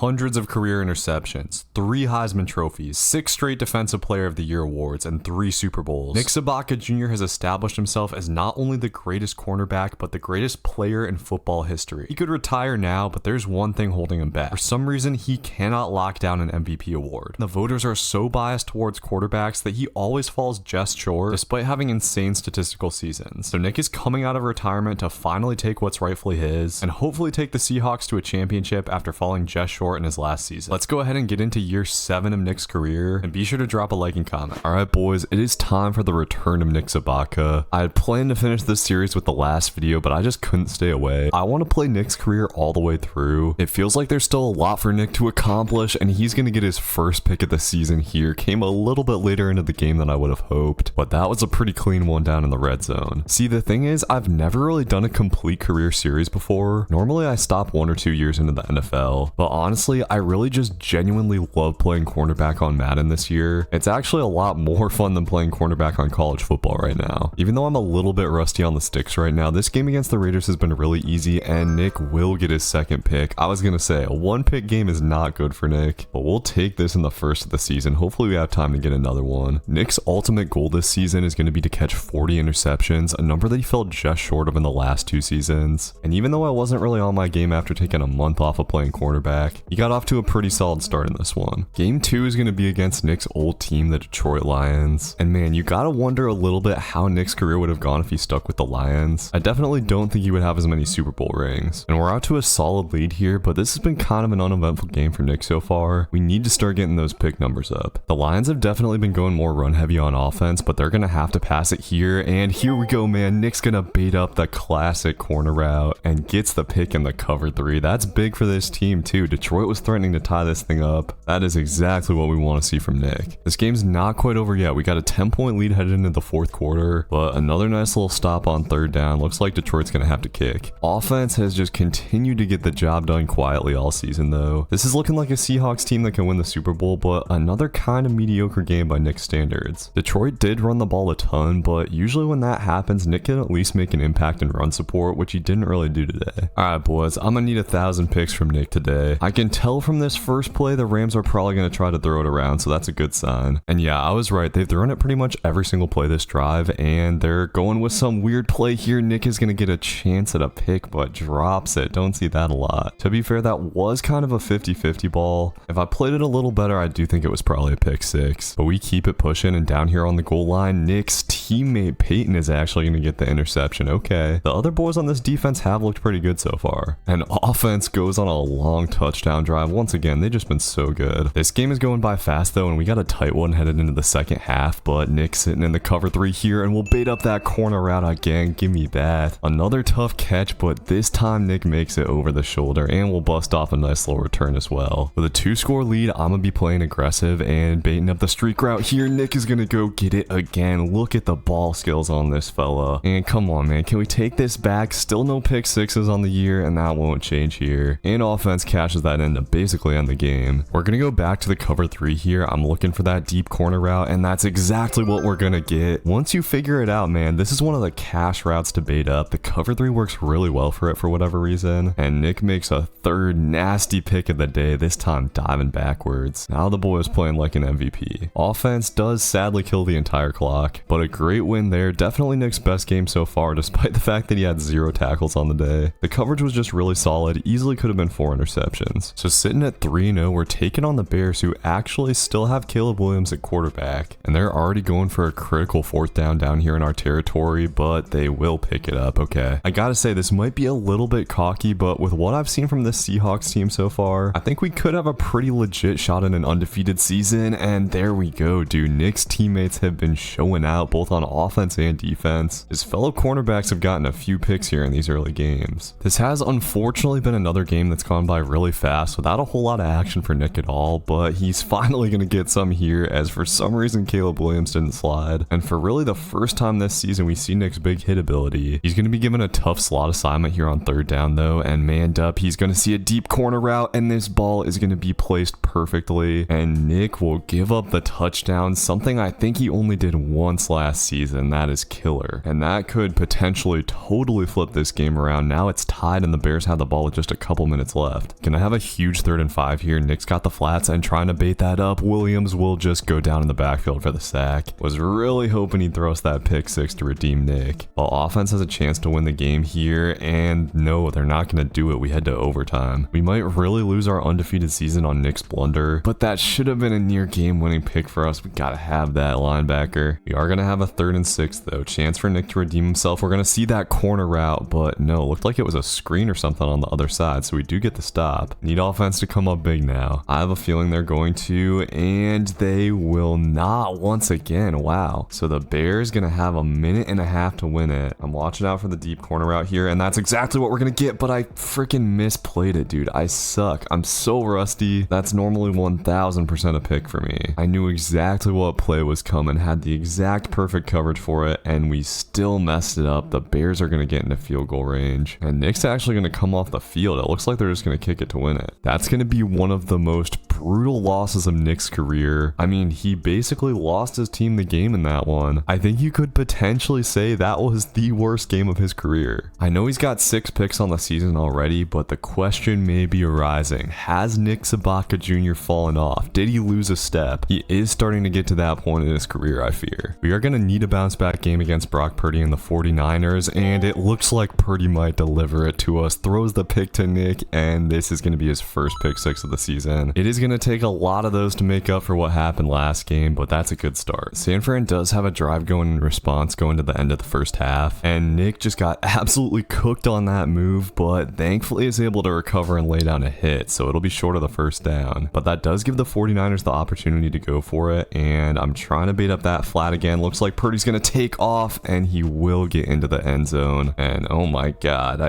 Hundreds of career interceptions, 3 Heisman trophies, 6 straight Defensive Player of the Year awards, and 3 Super Bowls. Nick Sabaka Jr. has established himself as not only the greatest cornerback, but the greatest player in football history. He could retire now, but there's one thing holding him back. For some reason, he cannot lock down an MVP award. The voters are so biased towards quarterbacks that he always falls just short, despite having insane statistical seasons. So Nick is coming out of retirement to finally take what's rightfully his, and hopefully take the Seahawks to a championship after falling just short in his last season. Let's go ahead and get into year 7 of Nick's career, and be sure to drop a like and comment. Alright boys, it is time for the return of Nick Sabaka. I had planned to finish this series with the last video, but I just couldn't stay away. I want to play Nick's career all the way through. It feels like there's still a lot for Nick to accomplish, and he's going to get his first pick of the season here. Came a little bit later into the game than I would have hoped, but that was a pretty clean one down in the red zone. See, the thing is, I've never really done a complete career series before. Normally I stop 1 or 2 years into the NFL, but honestly, I really just genuinely love playing cornerback on Madden this year. It's actually a lot more fun than playing cornerback on college football right now. Even though I'm a little bit rusty on the sticks right now, this game against the Raiders has been really easy, and Nick will get his second pick. I was gonna say, a 1-pick game is not good for Nick, but we'll take this in the first of the season. Hopefully we have time to get another one. Nick's ultimate goal this season is going to be to catch 40 interceptions, a number that he fell just short of in the last 2 seasons. And even though I wasn't really on my game after taking a month off of playing cornerback, he got off to a pretty solid start in this one. Game 2 is going to be against Nick's old team, the Detroit Lions. And man, you gotta wonder a little bit how Nick's career would have gone if he stuck with the Lions. I definitely don't think he would have as many Super Bowl rings. And we're out to a solid lead here, but this has been kind of an uneventful game for Nick so far. We need to start getting those pick numbers up. The Lions have definitely been going more run heavy on offense, but they're going to have to pass it here. And here we go, man. Nick's going to bait up the classic corner route and gets the pick in the cover 3. That's big for this team too. Detroit was threatening to tie this thing up. That is exactly what we want to see from Nick. This game's not quite over yet. We got a 10-point lead headed into the 4th quarter, but another nice little stop on 3rd down. Looks like Detroit's going to have to kick. Offense has just continued to get the job done quietly all season though. This is looking like a Seahawks team that can win the Super Bowl, but another kind of mediocre game by Nick's standards. Detroit did run the ball a ton, but usually when that happens, Nick can at least make an impact in run support, which he didn't really do today. Alright boys, I'm gonna need 1,000 picks from Nick today. I can tell from this first play the Rams are probably gonna try to throw it around, so that's a good sign. And yeah, I was right. They've thrown it pretty much every single play this drive, and they're going with some weird play here. Nick is gonna get a chance at a pick, but drops it. Don't see that a lot. To be fair, that was kind of a 50-50 ball. If I played it a little better, I do think it was probably a pick 6. But we keep it pushing, and down here on the goal line, Nick's teammate Peyton is actually going to get the interception. Okay. The other boys on this defense have looked pretty good so far. And offense goes on a long touchdown drive. Once again, they've just been so good. This game is going by fast though, and we got a tight one headed into the second half, but Nick's sitting in the cover 3 here, and we'll bait up that corner route again. Give me that. Another tough catch, but this time Nick makes it over the shoulder, and we'll bust off a nice little return as well. With a 2-score lead, I'm gonna be playing aggressive and baiting up the streak route here. Nick is gonna go get it again. Look at the ball skills on this fella. And come on, man, can we take this back? Still no pick 6s on the year, and that won't change here. And offense cashes that in to basically end the game. We're gonna go back to the cover 3 here. I'm looking for that deep corner route, and that's exactly what we're gonna get. Once you figure it out, man, this is one of the cash routes to bait up. The cover 3 works really well for it for whatever reason, and Nick makes a 3rd nasty pick of the day, this time diving backwards. Now the boy is playing like an MVP. Offense does sadly kill the entire clock, but a great win there. Definitely Nick's best game so far, despite the fact that he had 0 tackles on the day. The coverage was just really solid. Easily could have been 4 interceptions. So sitting at 3-0, we're taking on the Bears, who actually still have Caleb Williams at quarterback, and they're already going for a critical 4th down here in our territory, but they will pick it up. Okay, I gotta say, this might be a little bit cocky, but with what I've seen from this Seahawks team so far, I think we could have a pretty legit shot at an undefeated season. And there we go, dude. Nick's teammates have been showing out both on offense and defense. His fellow cornerbacks have gotten a few picks here in these early games. This has unfortunately been another game that's gone by really fast without a whole lot of action for Nick at all, but he's finally gonna get some here, as for some reason Caleb Williams didn't slide. And for really the first time this season, we see Nick's big hit ability. He's gonna be given a tough slot assignment here on 3rd down though, and manned up. He's gonna see a deep corner route, and this ball is gonna be placed perfectly, and Nick will give up the touchdown, something I think he only did once last season. That is killer. And that could potentially totally flip this game around. Now it's tied and the Bears have the ball with just a couple minutes left. Gonna have a huge 3rd and 5 here. Nick's got the flats and trying to bait that up. Williams will just go down in the backfield for the sack. Was really hoping he'd throw us that pick 6 to redeem Nick. Well, offense has a chance to win the game here, and no, they're not gonna do it. We head to overtime. We might really lose our undefeated season on Nick's blunder, but that should have been a near game-winning pick for us. We gotta have that linebacker. We are gonna have a 3rd and 6 though. Chance for Nick to redeem himself. We're gonna see that corner route, but no, looked like it was a screen or something on the other side, so we do get the stop. Need offense to come up big now. I have a feeling they're going to, and they will not once again. Wow. So the Bears gonna have a minute and a half to win it. I'm watching out for the deep corner route here, and that's exactly what we're gonna get, but I freaking misplayed it, dude. I suck. I'm so rusty. That's normally 1000% a pick for me. I knew exactly what play was coming, had the exact perfect coverage for it, and we still messed it up. The Bears are gonna get into field goal range, and Nick's actually gonna come off the field. It looks like they're just gonna kick it to win it. That's gonna be one of the most brutal losses of Nick's career. I mean, he basically lost his team the game in that one. I think you could potentially say that was the worst game of his career. I know he's got 6 picks on the season already, but the question may be arising. Has Nick Sabaka Jr. fallen off? Did he lose a step? He is starting to get to that point in his career, I fear. We are going to need a bounce back game against Brock Purdy and the 49ers, and it looks like Purdy might deliver it to us. Throws the pick to Nick, and this is going to be his first pick 6 of the season. It is going to take a lot of those to make up for what happened last game, but that's a good start. San Fran does have a drive going in response going to the end of the first half, and Nick just got absolutely cooked on that move, but thankfully is able to recover and lay down a hit, so it'll be short of the first down. But that does give the 49ers the opportunity to go for it, and I'm trying to bait up that flat again. Looks like Purdy's going to take off, and he will get into the end zone. And oh my god,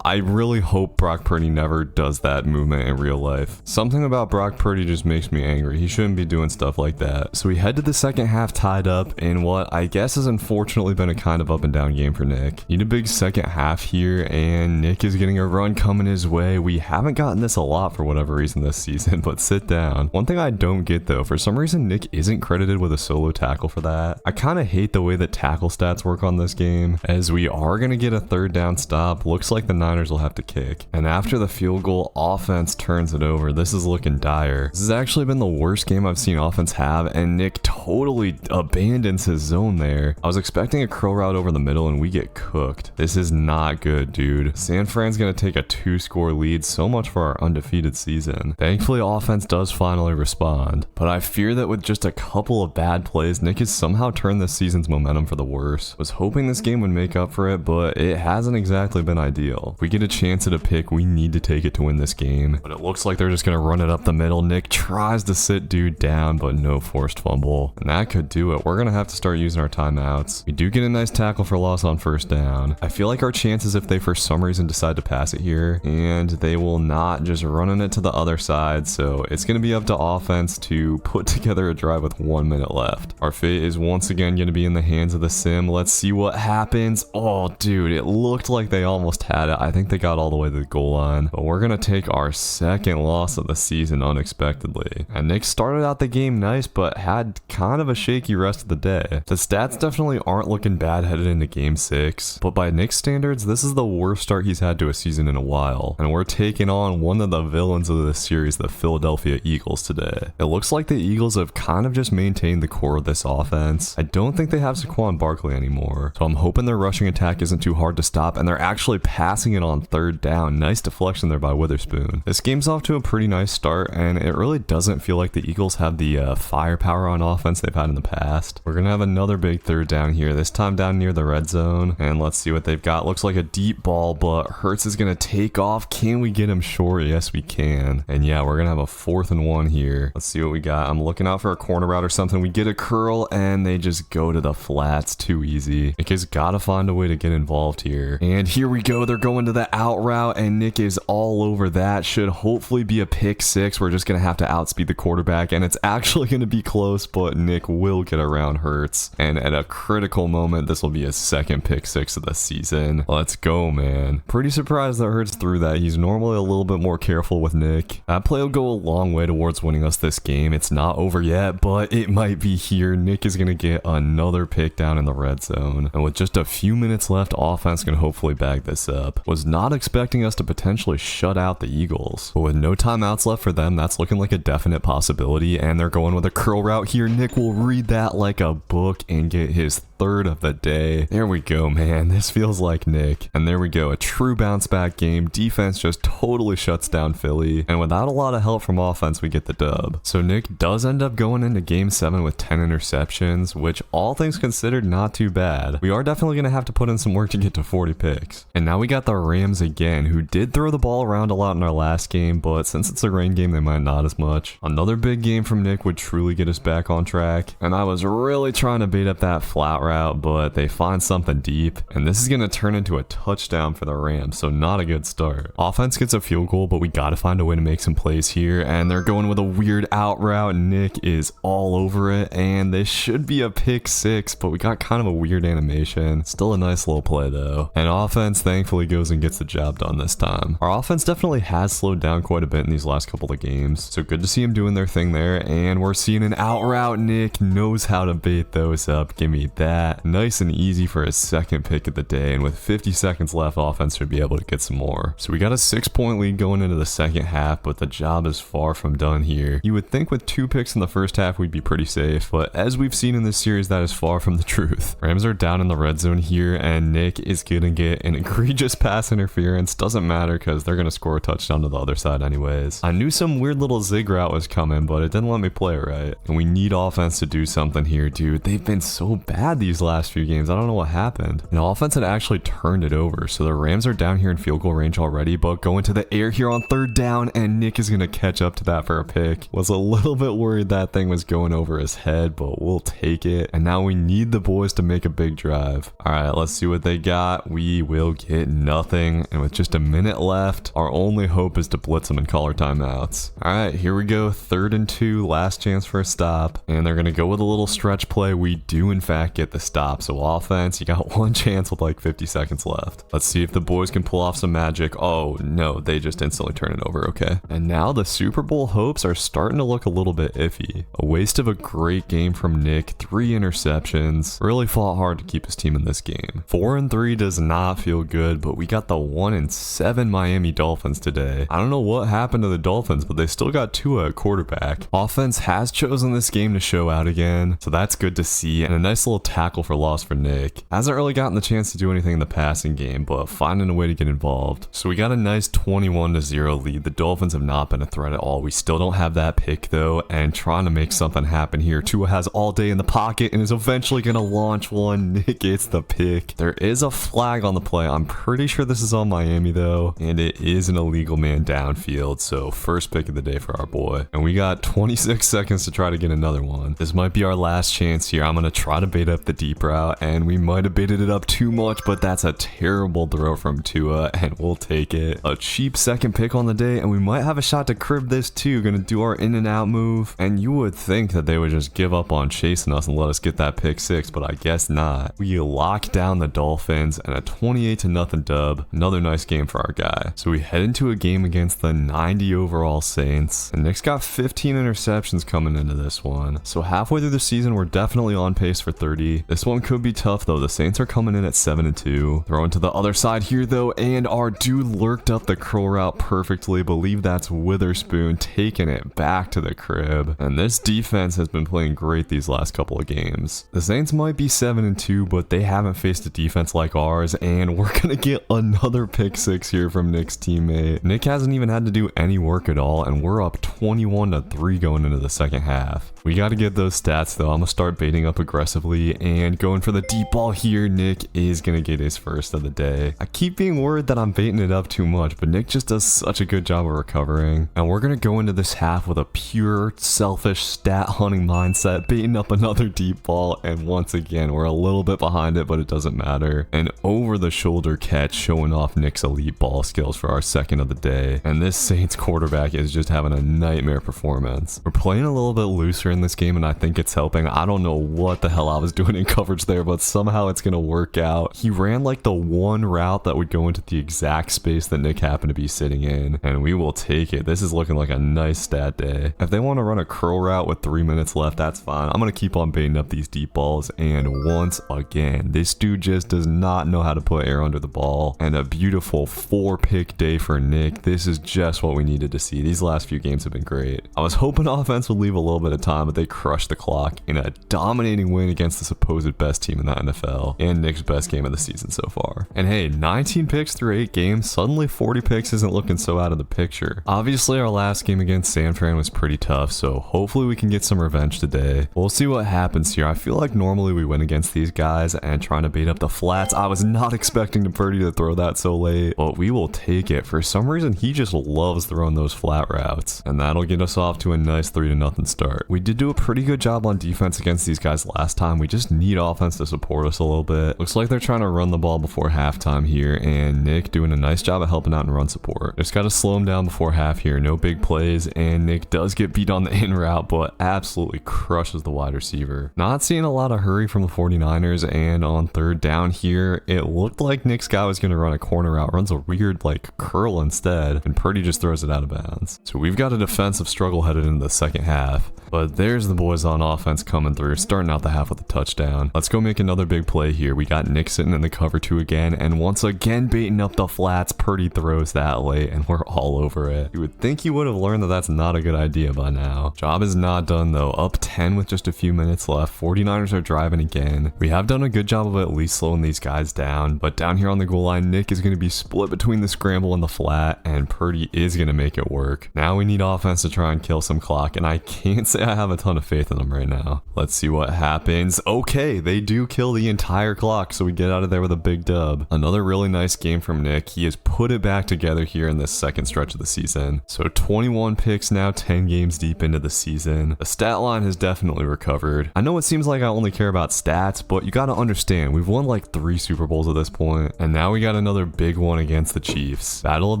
I really hope Brock Purdy never does that movement in real life. Something about Brock Purdy just makes me angry. He shouldn't be doing stuff like that. So we head to the second half tied up in what I guess has unfortunately been a kind of up and down game for Nick. Need a big second half here, and Nick is getting a run coming his way. We haven't gotten this a lot for whatever reason this season, but sit down. One thing I don't get though, for some reason Nick isn't credited with a solo tackle for that. I kind of hate the way that tackle stats work on this game, as we are going to get a 3rd down stop. Looks like the Niners will have to kick. And after the field goal, offense turns it over. This is looking dire. This has actually been the worst game I've seen offense have, and Nick totally abandons his zone there. I was expecting a curl route over the middle, and we get cooked. This is not good, dude. San Fran's going to take a 2-score lead. So much for our undefeated season. Thankfully, offense does finally respond, but I fear that with just a couple of bad plays, Nick has somehow turned this season's momentum for the worse. Was hoping this game would make up for it, but it hasn't exactly been ideal. If we get a chance at a pick, we need to take it to win this game, but it looks like they're just going to run it up the middle. Nick tries to sit dude down, but no forced fumble, and that could do it. We're going to have to start using our timeouts. We do get a nice tackle for loss on first down. I feel like our chances, if they for some reason decide to pass it here, and they will not, just running it to the other side, so it's going to be up to offense to put together a drive with 1 minute left. Our fate is once again going to be in the hands of the sim. Let's see what happens. Oh dude, it looked like they almost had it. I think they got all the way to the goal line, but we're going to take our second loss of the season unexpectedly. And Nick started out the game nice, but had kind of a shaky rest of the day. The stats definitely aren't looking bad headed into game 6, but by Nick's standards, this is the worst start he's had to a season in a while, and we're taking on one of the villains of this series, the Philadelphia Eagles, today. It looks like the Eagles have kind of just maintained the core of this offense. I don't think they have Saquon Barkley anymore, so I'm hoping their rushing attack isn't too hard to stop, and they're actually passing it on 3rd down. Nice deflection there by Witherspoon. This game's off to a pretty nice start, and it really doesn't feel like the Eagles have the firepower on offense they've had in the past. We're gonna have another big 3rd down here, this time down near the red zone, and let's see what they've got. Looks like a deep ball, but Hurts is gonna take off. Can we get him short? Yes, we can. And yeah, we're gonna have a 4th and 1 here. Let's see what we got. I'm looking out for a corner route or something. We get a curl, and they just go to the flats. Too easy. Nick has got to find a way to get involved here. And here we go. They're going to the out route, and Nick is all over that. Should hopefully be a pick 6. We're just gonna going to have to outspeed the quarterback, and it's actually going to be close, but Nick will get around Hurts. And at a critical moment, this will be his second pick six of the season. Let's go, man. Pretty surprised that Hurts threw that. He's normally a little bit more careful with Nick. That play will go a long way towards winning us this game. It's not over yet, but it might be here. Nick is going to get another pick down in the red zone. And with just a few minutes left, offense can hopefully bag this up. Was not expecting us to potentially shut out the Eagles, but with no timeouts left for them, that's looking like a definite possibility, and they're going with a curl route here. Nick will read that like a book and get his third of the day. There we go, man. This feels like Nick. And there we go. A true bounce back game. Defense just totally shuts down Philly. And without a lot of help from offense, we get the dub. So Nick does end up going into game 7 with 10 interceptions, which all things considered, not too bad. We are definitely going to have to put in some work to get to 40 picks. And now we got the Rams again, who did throw the ball around a lot in our last game, but since it's a rain game, they might not as much. Another big game from Nick would truly get us back on track. And I was really trying to bait up that flat route, but they find something deep, and this is going to turn into a touchdown for the Rams, so not a good start. Offense gets a field goal, but we got to find a way to make some plays here, and they're going with a weird out route. Nick is all over it, and this should be a pick six, but we got kind of a weird animation. Still a nice little play though, and offense thankfully goes and gets the job done this time. Our offense definitely has slowed down quite a bit in these last couple of games, so good to see him doing their thing there, and we're seeing an out route. Nick knows how to bait those up. Give me that. Nice and easy for his second pick of the day, and with 50 seconds left, offense should be able to get some more. So we got a 6-point lead going into the second half, but the job is far from done here. You would think with 2 picks in the first half we'd be pretty safe, but as we've seen in this series, that is far from the truth. Rams are down in the red zone here, and Nick is gonna get an egregious pass interference. Doesn't matter because they're gonna score a touchdown to the other side anyways. I knew some weird little zig route was coming, but it didn't let me play it right. And we need offense to do something here, dude. They've been so bad these last few games. I don't know what happened. And offense had actually turned it over, so the Rams are down here in field goal range already, but going to the air here on third down, and Nick is gonna catch up to that for a pick. Was a little bit worried that thing was going over his head, but we'll take it. And now we need the boys to make a big drive. All right, let's see what they got. We will get nothing, and with just a minute left, our only hope is to blitz them and call our timeouts. All right, here we go. 3rd and 2, last chance for a stop, and they're gonna go with a little stretch play. We do in fact get the stop. So offense, you got one chance with like 50 seconds left. Let's see if the boys can pull off some magic. Oh no, they just instantly turn it over. Okay, and now the Super Bowl hopes are starting to look a little bit iffy. A waste of a great game from Nick. 3 interceptions. Really fought hard to keep his team in this game. 4-3 does not feel good, but we got the 1-7 Miami Dolphins today. I don't know what happened to the Dolphins, but they still got Tua at quarterback. Offense has chosen this game to show out again, so that's good to see, and a nice little tackle for loss for Nick. Hasn't really gotten the chance to do anything in the passing game, but finding a way to get involved. So we got a nice 21-0 lead. The Dolphins have not been a threat at all. We still don't have that pick though, and trying to make something happen here. Tua has all day in the pocket and is eventually going to launch one. Nick gets the pick. There is a flag on the play. I'm pretty sure this is on Miami though, and it is an illegal man downfield. So first pick of the day for our boy. And we got 26 seconds to try to get another one. This might be our last chance here. I'm going to try to bait up the deep route, and we might have baited it up too much, but that's a terrible throw from Tua, and we'll take it. A cheap second pick on the day, and we might have a shot to crib this too. Gonna do our in and out move, and you would think that they would just give up on chasing us and let us get that pick six, but I guess not. We lock down the Dolphins and a 28-0 dub. Another nice game for our guy. So we head into a game against the 90 overall Saints, and Nick's got 15 interceptions coming into this one. So halfway through the season, we're definitely on pace for 30. This one could be tough though. The Saints are coming in at 7-2. Throwing to the other side here though, and our dude lurked up the curl route perfectly. Believe that's Witherspoon taking it back to the crib. And this defense has been playing great these last couple of games. The Saints might be 7-2, but they haven't faced a defense like ours, and we're gonna get another pick six here from Nick's teammate. Nick hasn't even had to do any work at all, and we're up 21-3 going into the second half. We got to get those stats though. I'm gonna start baiting up aggressively and going for the deep ball here. Nick is gonna get his first of the day. I keep being worried that I'm baiting it up too much, but Nick just does such a good job of recovering. And we're gonna go into this half with a pure selfish stat hunting mindset, baiting up another deep ball, and once again we're a little bit behind it, but it doesn't matter. An over the shoulder catch showing off Nick's elite ball skills for our second of the day. And this Saints quarterback is just having having a nightmare performance. We're playing a little bit looser in this game, and I think it's helping. I don't know what the hell I was doing in coverage there, but somehow it's gonna work out. He ran like the one route that would go into the exact space that Nick happened to be sitting in, and we will take it. This is looking like a nice stat day. If they want to run a curl route with 3 minutes left, that's fine. I'm gonna keep on baiting up these deep balls, and once again, this dude just does not know how to put air under the ball, and a beautiful 4-pick day for Nick. This is just what we needed to see. These last few games have been great. I was hoping offense would leave a little bit of time, but they crushed the clock in a dominating win against the supposed best team in the NFL, and Nick's best game of the season so far. And hey, 19 picks through 8 games, suddenly 40 picks isn't looking so out of the picture. Obviously, our last game against San Fran was pretty tough, so hopefully we can get some revenge today. We'll see what happens here. I feel like normally we win against these guys, and trying to bait up the flats, I was not expecting Purdy to throw that so late, but we will take it. For some reason, he just loves throwing those flat routes, and that'll get us off to a nice 3-0 start. We did do a pretty good job on defense against these guys last time. We just need offense to support us a little bit. Looks like they're trying to run the ball before halftime here, and Nick doing a nice job of helping out in run support. Just got to slow him down before half here. No big plays, and Nick does get beat on the in route, but absolutely crushes the wide receiver. Not seeing a lot of hurry from the 49ers, and on 3rd down here, it looked like Nick's guy was going to run a corner route, runs a weird like curl instead, and Purdy just throws it out of bounds. So we've got a defensive struggle headed into the second half, but there's the boys on offense coming through, starting out the half with a touchdown. Let's go make another big play here. We got Nick sitting in the cover 2 again, and once again baiting up the flats. Purdy throws that late, and we're all over it. You would think he would have learned that that's not a good idea by now. Job is not done though. Up 10 with just a few minutes left. 49ers are driving again. We have done a good job of at least slowing these guys down, but down here on the goal line, Nick is going to be split between the scramble and the flat, and Purdy is going to make it work. Now we need offense to try and kill some clock, and I can't say I have a ton of faith in them right now. Let's see what happens. Okay, they do kill the entire clock, so we get out of there with a big dub. Another really nice game from Nick. He has put it back together here in this second stretch of the season. So 21 picks now, 10 games deep into the season. The stat line has definitely recovered. I know it seems like I only care about stats, but you got to understand, we've won like 3 Super Bowls at this point, and now we got another big one against the Chiefs. Battle of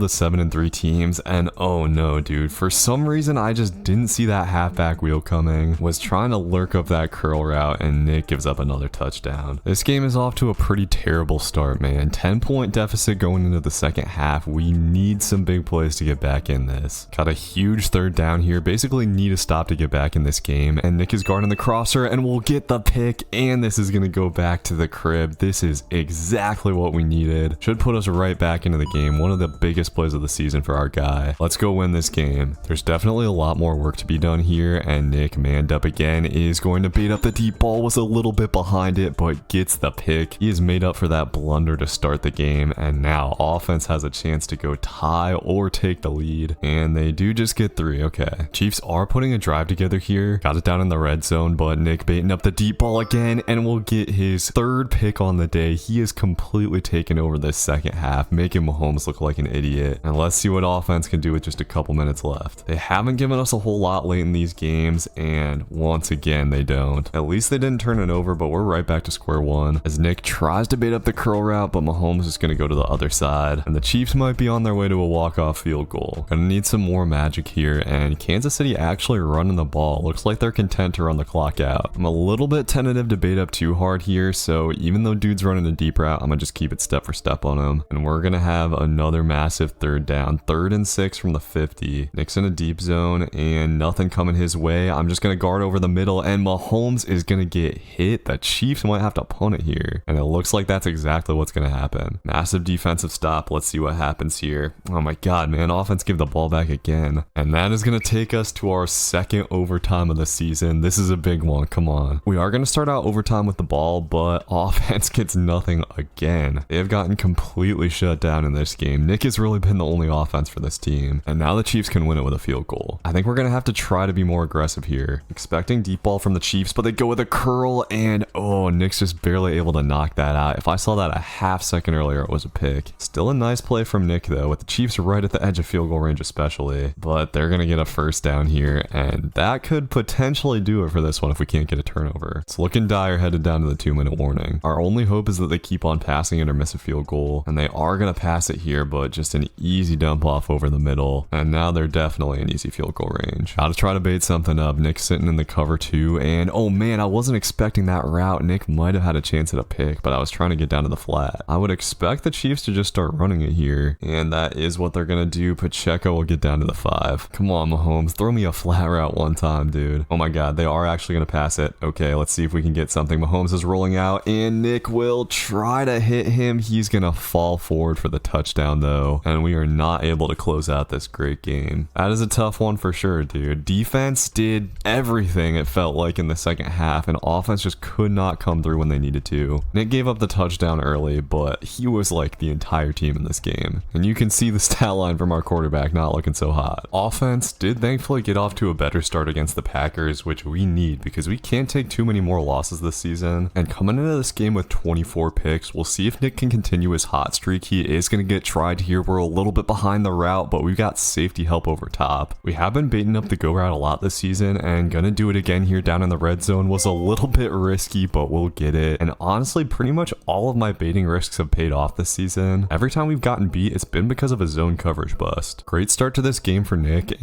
the 7-3 teams, and oh no, dude, for some reason I just didn't see that halfback wheel coming. Was trying to lurk up that curl route, and Nick gives up another touchdown. This game is off to a pretty terrible start, man. 10-point deficit going into the second half. We need some big plays to get back in this. Got a huge 3rd down here. Basically need a stop to get back in this game, and Nick is guarding the crosser, and we'll get the pick, and this is gonna go back to the crib. This is exactly what we needed. Should put us right back into the game. One of the biggest plays of the season for our guy. Let's go win this game. There's definitely a lot more work to be done here, and Nick, manned up again, is going to bait up the deep ball. Was a little bit behind it, but gets the pick. He has made up for that blunder to start the game, and now offense has a chance to go tie or take the lead, and they do just get 3. Okay, Chiefs are putting a drive together here. Got it down in the red zone, but Nick baiting up the deep ball again, and will get his 3rd pick on the day. He is completely taken over this second half, making Mahomes look like an idiot. And let's see what offense can do with just a couple minutes left. They haven't given us a whole lot late in these games, and once again they don't. At least they didn't turn it over, but we're right back to square one as Nick tries to bait up the curl route, but Mahomes is going to go to the other side, and the Chiefs might be on their way to a walk-off field goal. Gonna need some more magic here, and Kansas City actually running the ball. Looks like they're content to run the clock out. I'm a little bit tentative to bait up too hard here, so even though dude's running a deep route, I'm gonna just keep it step for step on him, and we're gonna have another massive 3rd down. 3rd and 6 from the 50. Nick's in a deep zone, and nothing coming his way. I'm just gonna guard over the middle, and Mahomes is gonna get hit. The Chiefs might have to punt it here, and it looks like that's exactly what's gonna happen. Massive defensive stop. Let's see what happens here. Oh my god, man, offense give the ball back again, and that is gonna take us to our 2nd overtime of the season. This is a big one. Come on. We are gonna start out overtime with the ball, but offense gets nothing again. They have gotten completely shut down in this game. Nick has really been the only offense for this team, and now the Chiefs can win it with a field goal. I think we're gonna have to try to be more aggressive aggressive here. Expecting deep ball from the Chiefs, but they go with a curl, and oh, Nick's just barely able to knock that out. If I saw that a half second earlier, it was a pick. Still a nice play from Nick, though, with the Chiefs right at the edge of field goal range especially. But they're going to get a first down here, and that could potentially do it for this one if we can't get a turnover. It's looking dire headed down to the 2-minute warning. Our only hope is that they keep on passing it or miss a field goal, and they are going to pass it here, but just an easy dump off over the middle, and now they're definitely in easy field goal range. Gotta try to bait something up. Nick's sitting in the cover 2, and oh man, I wasn't expecting that route. Nick might have had a chance at a pick, but I was trying to get down to the flat. I would expect the Chiefs to just start running it here, and that is what they're gonna do. Pacheco will get down to the 5. Come on, Mahomes, throw me a flat route one time, dude. Oh my god, they are actually gonna pass it. Okay, let's see if we can get something. Mahomes is rolling out, and Nick will try to hit him. He's gonna fall forward for the touchdown though, and we are not able to close out this great game. That is a tough one for sure, dude. Defense did everything it felt like in the second half, and offense just could not come through when they needed to. Nick gave up the touchdown early, but he was like the entire team in this game, and you can see the stat line from our quarterback not looking so hot. Offense did thankfully get off to a better start against the Packers, which we need because we can't take too many more losses this season, and coming into this game with 24 picks, we'll see if Nick can continue his hot streak. He is going to get tried here. We're a little bit behind the route, but we've got safety help over top. We have been baiting up the go route a lot this season, and gonna do it again here down in the red zone. Was a little bit risky, but we'll get it. And honestly, pretty much all of my baiting risks have paid off this season. Every time we've gotten beat, it's been because of a zone coverage bust. Great start to this game for Nick,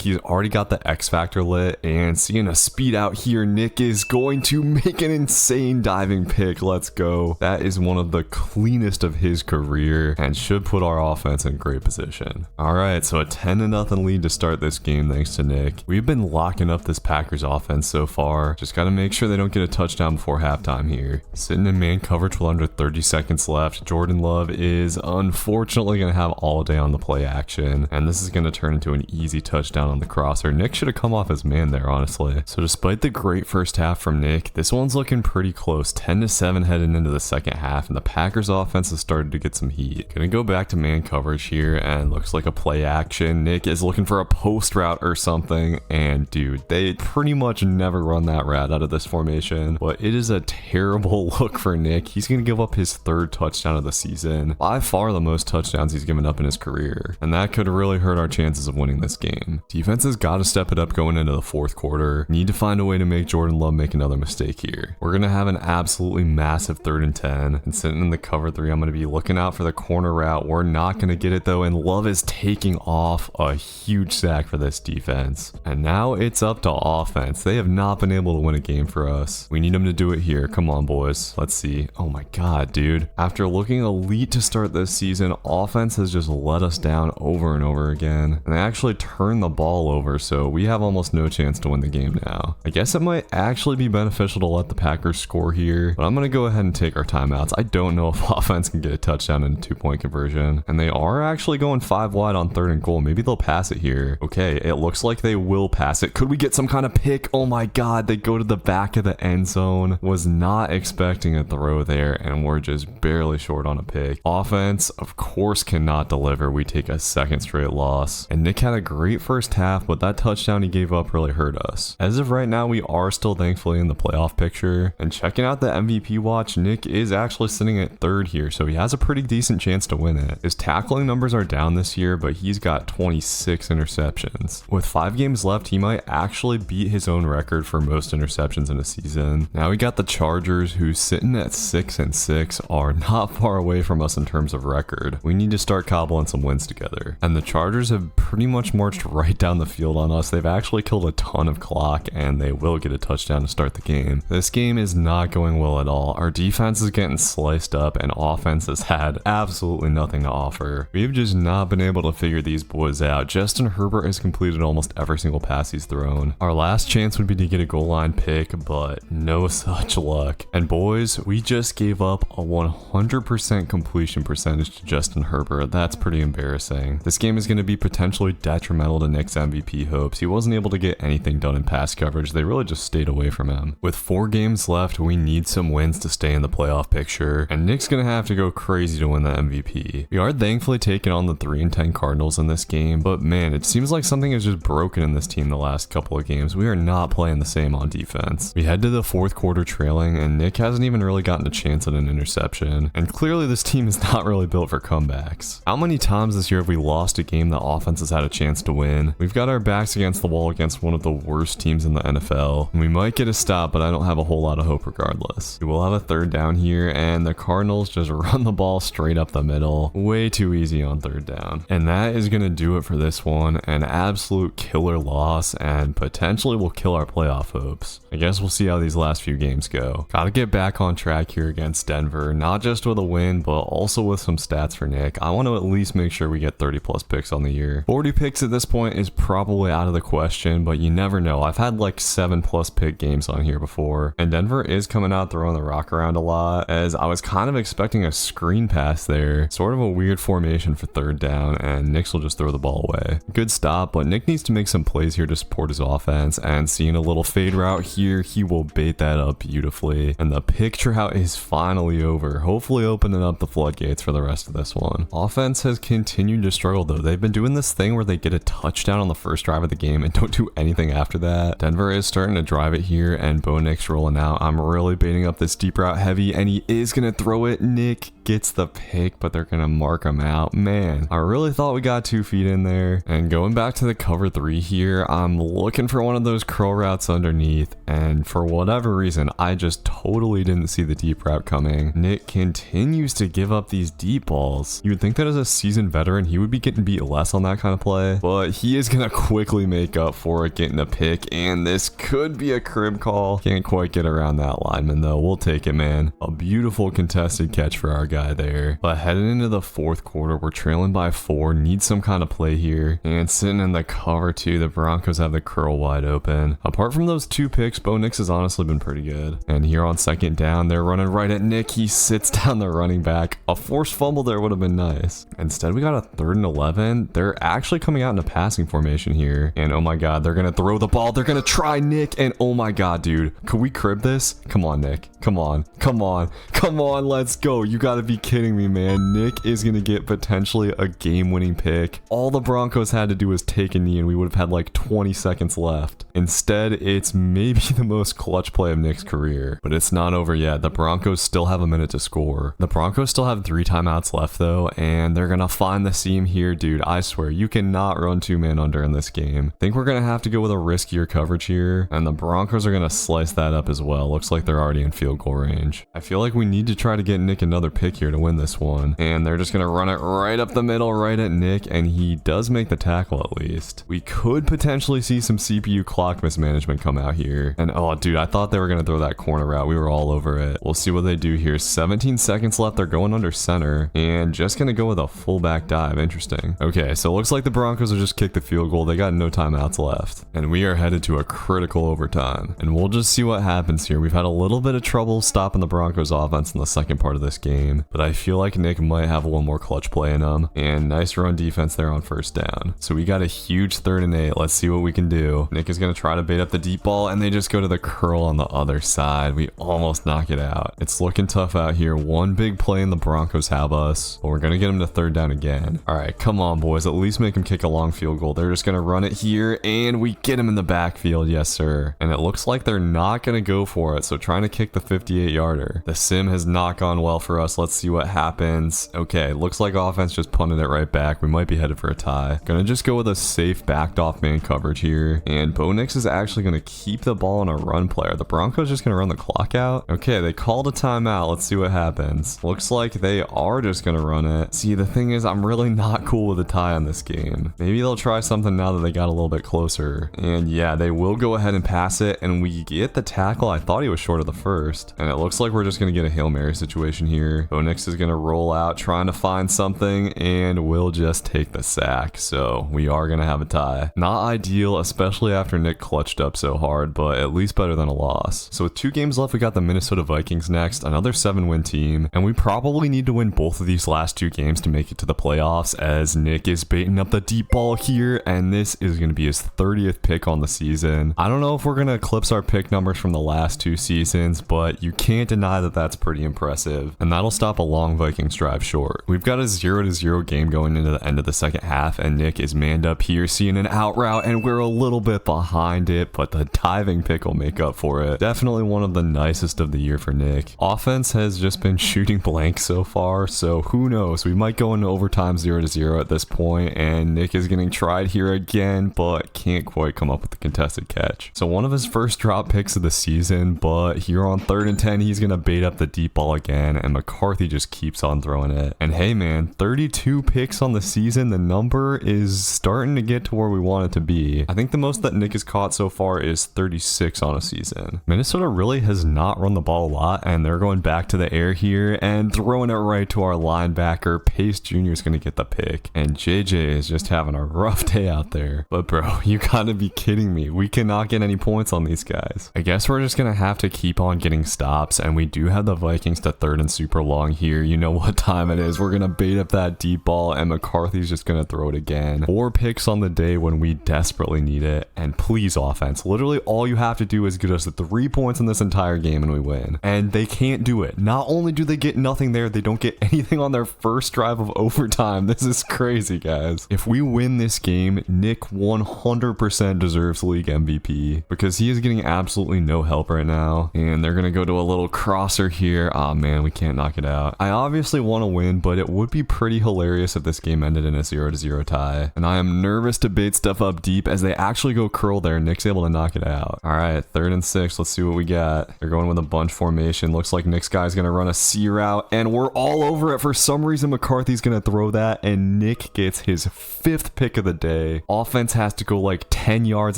He's already got the X Factor lit, and seeing a speed out here, Nick is going to make an insane diving pick. Let's go. That is one of the cleanest of his career, and should put our offense in great position. All right, so a 10-0 lead to start this game thanks to Nick. We've been locking up this Packers offense so far. Just got to make sure they don't get a touchdown before halftime here. Sitting in man coverage with under 30 seconds left. Jordan Love is unfortunately going to have all day on the play action, and this is going to turn into an easy touchdown on the crosser. Nick should have come off as man there, honestly. So despite the great first half from Nick, this one's looking pretty close. 10-7 heading into the second half, and the Packers offense has started to get some heat. Gonna go back to man coverage here, and looks like a play action. Nick is looking for a post route or something, and dude, they pretty much never run that route out of this formation, but it is a terrible look for Nick. He's gonna give up his 3rd touchdown of the season, by far the most touchdowns he's given up in his career, and that could really hurt our chances of winning this game. Defense has got to step it up going into the 4th quarter. Need to find a way to make Jordan Love make another mistake here. We're gonna have an absolutely massive 3rd and 10, and sitting in the cover 3, I'm gonna be looking out for the corner route. We're not gonna get it though, and Love is taking off. A huge sack for this defense, and now it's up to offense. They have not been able to win a game for us. We need them to do it here. Come on, boys. Let's see. Oh my god, dude. After looking elite to start this season, offense has just let us down over and over again, and they actually turned the ball over, so we have almost no chance to win the game now. I guess it might actually be beneficial to let the Packers score here, but I'm gonna go ahead and take our timeouts. I don't know if offense can get a touchdown in a 2-point conversion, and they are actually going 5 wide on 3rd and goal. Maybe they'll pass it here. Okay, it looks like they will pass it. Could we get some kind of pick? Oh my god, they go to the back of the end zone. Was not expecting a throw there, and we're just barely short on a pick. Offense, of course, cannot deliver. We take a 2nd straight loss, and Nick had a great first half, but that touchdown he gave up really hurt us. As of right now, we are still thankfully in the playoff picture, and checking out the MVP watch, Nick is actually sitting at 3rd here, so he has a pretty decent chance to win it. His tackling numbers are down this year, but he's got 26 interceptions. With 5 games left, he might actually beat his own record for most interceptions in a season. Now we got the Chargers, who's sitting at 6-6, are not far away from us in terms of record. We need to start cobbling some wins together, and the Chargers have pretty much marched right down the field on us. They've actually killed a ton of clock, and they will get a touchdown to start the game. This game is not going well at all. Our defense is getting sliced up, and offense has had absolutely nothing to offer. We've just not been able to figure these boys out. Justin Herbert has completed almost every single pass he's thrown. Our last chance would be to get a goal line pick, but no such luck. And boys, we just gave up a 100% completion percentage to Justin Herbert. That's pretty embarrassing. This game is going to be potentially detrimental to Nick's MVP hopes. He wasn't able to get anything done in pass coverage. They really just stayed away from him. With 4 games left, we need some wins to stay in the playoff picture, and Nick's going to have to go crazy to win the MVP. We are thankfully taking on the 3-10 Cardinals in this game, but man, it seems like something has just just broken in this team the last couple of games. We are not playing the same on defense. We head to the fourth quarter trailing, and Nick hasn't even really gotten a chance at an interception. And clearly this team is not really built for comebacks. How many times this year have we lost a game that offense has had a chance to win? We've got our backs against the wall against one of the worst teams in the NFL. And we might get a stop, but I don't have a whole lot of hope regardless. We will have a third down here, and the Cardinals just run the ball straight up the middle. Way too easy on third down. And that is going to do it for this one. An absolute killer loss, and potentially will kill our playoff hopes. I guess we'll see how these last few games go. Gotta get back on track here against Denver, not just with a win, but also with some stats for Nick. I want to at least make sure we get 30 plus picks on the year. 40 picks at this point is probably out of the question, but you never know. I've had like 7 plus pick games on here before, and Denver is coming out throwing the rock around a lot, as I was kind of expecting a screen pass there. Sort of a weird formation for third down, and Nick's will just throw the ball away. Good stop, but Nick needs to make some plays here to support his offense, and seeing a little fade route here, he will bait that up beautifully, and the pick route is finally over, hopefully opening up the floodgates for the rest of this one. Offense has continued to struggle though. They've been doing this thing where they get a touchdown on the first drive of the game and don't do anything after that. Denver is starting to drive it here, and Bo Nick's rolling out. I'm really baiting up this deep route heavy, and he is gonna throw it. Nick gets the pick, but they're gonna mark him out. Man, I really thought we got 2 feet in there. And going back to the cover 3 here, I'm looking for one of those curl routes underneath, and for whatever reason, I just totally didn't see the deep route coming. Nick continues to give up these deep balls. You would think that as a seasoned veteran, he would be getting beat less on that kind of play, but he is gonna quickly make up for it, getting a pick, and this could be a crib call. Can't quite get around that lineman though. We'll take it, man. A beautiful contested catch for our guy there. But heading into the fourth quarter, we're trailing by 4, need some kind of play here, and sitting in the cover 2, the Broncos have the curl wide open. Apart from those 2 picks, Bo Nix has honestly been pretty good. And here on second down, they're running right at Nick. He sits down the running back. A forced fumble there would have been nice. Instead, we got a 3rd and 11. They're actually coming out in a passing formation here, and oh my god, they're gonna throw the ball. They're gonna try Nick, and oh my god, dude, could we crib this? Come on, Nick. Come on, come on, come on, let's go. You gotta be kidding me, man. Nick is gonna get potentially a game-winning pick. All the Broncos had to do was take a knee, and we would have had like 20 seconds left. Instead, it's maybe the most clutch play of Nick's career, but it's not over yet. The Broncos still have a minute to score. The Broncos still have 3 timeouts left though, and they're gonna find the seam here, dude. I swear, you cannot run 2-man under in this game. Think we're gonna have to go with a riskier coverage here, and the Broncos are gonna slice that up as well. Looks like they're already in field goal range. I feel like we need to try to get Nick another pick here to win this one, and they're just gonna run it right up the middle, right at Nick, and he does make the tackle at least. We could potentially see some CPU clock mismanagement come out here, and oh dude, I thought they were gonna throw that corner route. We were all over it. We'll see what they do here. 17 seconds left. They're going under center, and just gonna go with a fullback dive. Interesting. Okay, so it looks like the Broncos will just kick the field goal. They got no timeouts left, and we are headed to a critical overtime, and we'll just see what happens here. We've had a little bit of trouble stopping the Broncos offense in the second part of this game, but I feel like Nick might have one more clutch play in him, and nice run defense there on first down. So we got a huge 3rd and 8. Let's see what we can do. Nick is gonna try to bait up the deep ball, and they just go to the curl on the other side. We almost knock it out. It's looking tough out here. One big play and the Broncos have us, but we're gonna get him to 3rd down again. All right, come on boys, at least make him kick a long field goal. They're just gonna run it here, and we get him in the backfield. Yes sir. And it looks like they're not gonna go for it, so trying to kick the 58-yarder. The sim has not gone well for us. Let's see what happens. Okay, looks like offense just punted it right back. We might be headed for a tie. Gonna just go with a safe backed off man coverage here, and Bo Nix is actually gonna keep the ball on a run player. The Broncos just gonna run the clock out. Okay, they called a timeout. Let's see what happens. Looks like they are just gonna run it. See, the thing is, I'm really not cool with a tie on this game. Maybe they'll try something now that they got a little bit closer. And yeah, they will go ahead and pass it, and we get the tackle. I thought he was short of the first, and it looks like we're just gonna get a Hail Mary situation here. Bo Nix is gonna roll out trying to find something, and we'll just take the sack. So we are gonna have a tie. Not ideal, especially after Nick clutched up so hard, but at least better than a loss. So with 2 games left, we got the Minnesota Vikings next, another 7-win team, and we probably need to win both of these last 2 games to make it to the playoffs, as Nick is baiting up the deep ball here, and this is going to be his 30th pick on the season. I don't know if we're going to eclipse our pick numbers from the last 2 seasons, but you can't deny that that's pretty impressive, and that'll stop a long Vikings drive short. We've got a 0-0 game going into the end of the second half, and Nick is manned up here. See seeing an out route, and we're a little bit behind it, but the diving pick will make up for it. Definitely one of the nicest of the year for Nick. Offense has just been shooting blank so far, so who knows? We might go into overtime 0-0 at this point, and Nick is getting tried here again, but can't quite come up with the contested catch. So one of his first drop picks of the season, but here on 3rd and 10, he's gonna bait up the deep ball again, and McCarthy just keeps on throwing it. And hey man, 32 picks on the season, the number is starting to get to where we want it to be. I think the most that Nick has caught so far is 36 on a season. Minnesota really has not run the ball a lot, and they're going back to the air here and throwing it right to our linebacker. Pace Jr. is going to get the pick, and JJ is just having a rough day out there. But bro, you gotta be kidding me. We cannot get any points on these guys. I guess we're just going to have to keep on getting stops, and we do have the Vikings to 3rd and super long here. You know what time it is. We're going to bait up that deep ball, and McCarthy's just going to throw it again. 4 picks on the day when we desperately need it. And please, offense, literally all you have to do is get us the 3 points in this entire game and we win. And they can't do it. Not only do they get nothing there, they don't get anything on their first drive of overtime. This is crazy, guys. If we win this game, Nick 100% deserves league MVP because he is getting absolutely no help right now. And they're going to go to a little crosser here. Oh man, we can't knock it out. I obviously want to win, but it would be pretty hilarious if this game ended in a 0-0 tie. And I am nervous to bait stuff up deep as they actually go curl there. Nick's able to knock it out. All right, 3rd and 6. Let's see what we got. They're going with a bunch formation. Looks like Nick's guy's going to run a C route, and we're all over it. For some reason, McCarthy's going to throw that, and Nick gets his 5th pick of the day. Offense has to go like 10 yards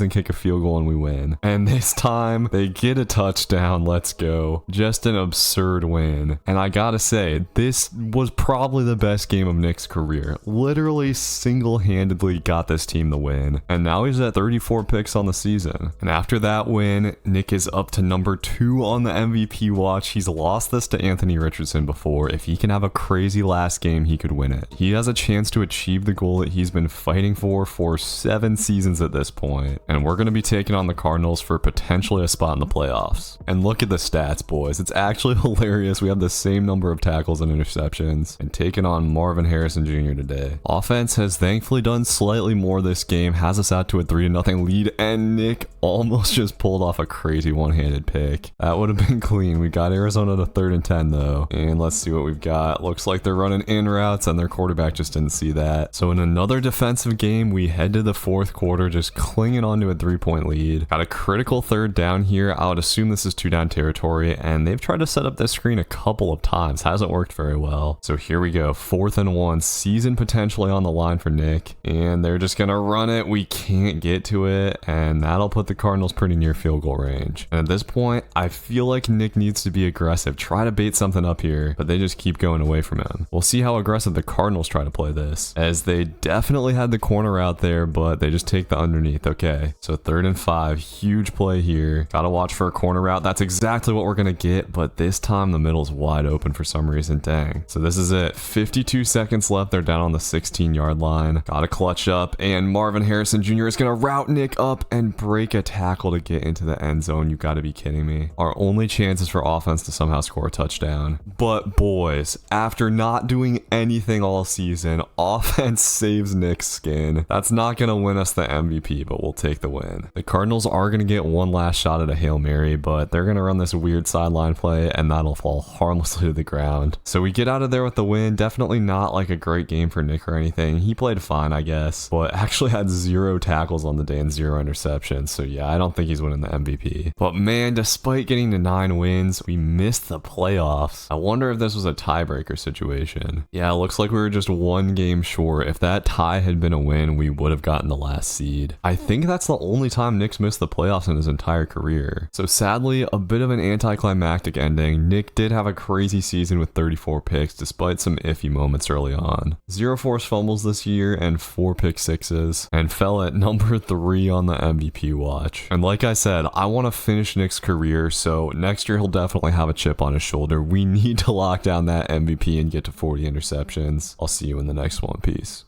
and kick a field goal, and we win. And this time, they get a touchdown. Let's go. Just an absurd win. And I gotta say, this was probably the best game of Nick's career. Literally single-handedly got this team the win. And now he's at 34 picks on the season. And after that win, Nick is up to number 2 on the MVP watch. He's lost this to Anthony Richardson before. If he can have a crazy last game, he could win it. He has a chance to achieve the goal that he's been fighting for 7 seasons at this point. And we're going to be taking on the Cardinals for potentially a spot in the playoffs. And look at the stats, boys. It's actually hilarious. We have the same number of tackles and interceptions and taking on Marvin Harrison Jr. today. Offense has thankfully done slightly more this game, has us out to a 3-0 lead, and Nick almost just pulled off a crazy one-handed pick. That would have been clean. We got Arizona to 3rd and 10 though, and let's see what we've got. Looks like they're running in routes, and their quarterback just didn't see that. So in another defensive game, we head to the 4th quarter just clinging on to a 3-point lead. Got a critical 3rd down here. I would assume this is 2-down territory, and they've tried to set up this screen a couple of times. Hasn't worked very well. So here we go. 4th and 1. Season potentially on the line for Nick, and they're just gonna run it. We can't get to it, and that'll put the Cardinals pretty near field goal range. And at this point, I feel like Nick needs to be aggressive. Try to bait something up here, but they just keep going away from him. We'll see how aggressive the Cardinals try to play this, as they definitely had the corner out there, but they just take the underneath. Okay, so 3rd and 5. Huge play here. Gotta watch for a corner route. That's exactly what we're gonna get, but this time the middle's wide open for some reason. Dang. So this is it. 52 seconds left. They're down on the 16-yard line. Gotta clutch up, and Marvin Harrison Jr. is gonna route Nick up and break a tackle to get into the end zone. You gotta be kidding me. Our only chance is for offense to somehow score a touchdown. But boys, after not doing anything all season, offense saves Nick's skin. That's not gonna win us the MVP, but we'll take the win. The Cardinals are gonna get one last shot at a Hail Mary, but they're gonna run this weird sideline play, and that'll fall harmlessly to the ground. So we get out of there with the win. Definitely not like a great game for Nick or anything. He played fine, I guess, but actually had 0 tackles on the day and 0 interceptions. So yeah, I don't think he's winning the MVP. But man, despite getting to 9 wins, we missed the playoffs. I wonder if this was a tiebreaker situation. Yeah, it looks like we were just 1 game short. If that tie had been a win, we would have gotten the last seed. I think that's the only time Nick's missed the playoffs in his entire career. So sadly, a bit of an anticlimactic ending. Nick did have a crazy season with 34 picks, despite some iffy moments early on. 0 forced fumbles this year and 4 pick sixes, and fell at number 3 on the MVP watch. And like I said, I want to finish Nick's career, so next year he'll definitely have a chip on his shoulder. We need to lock down that MVP and get to 40 interceptions. I'll see you in the next one. Peace.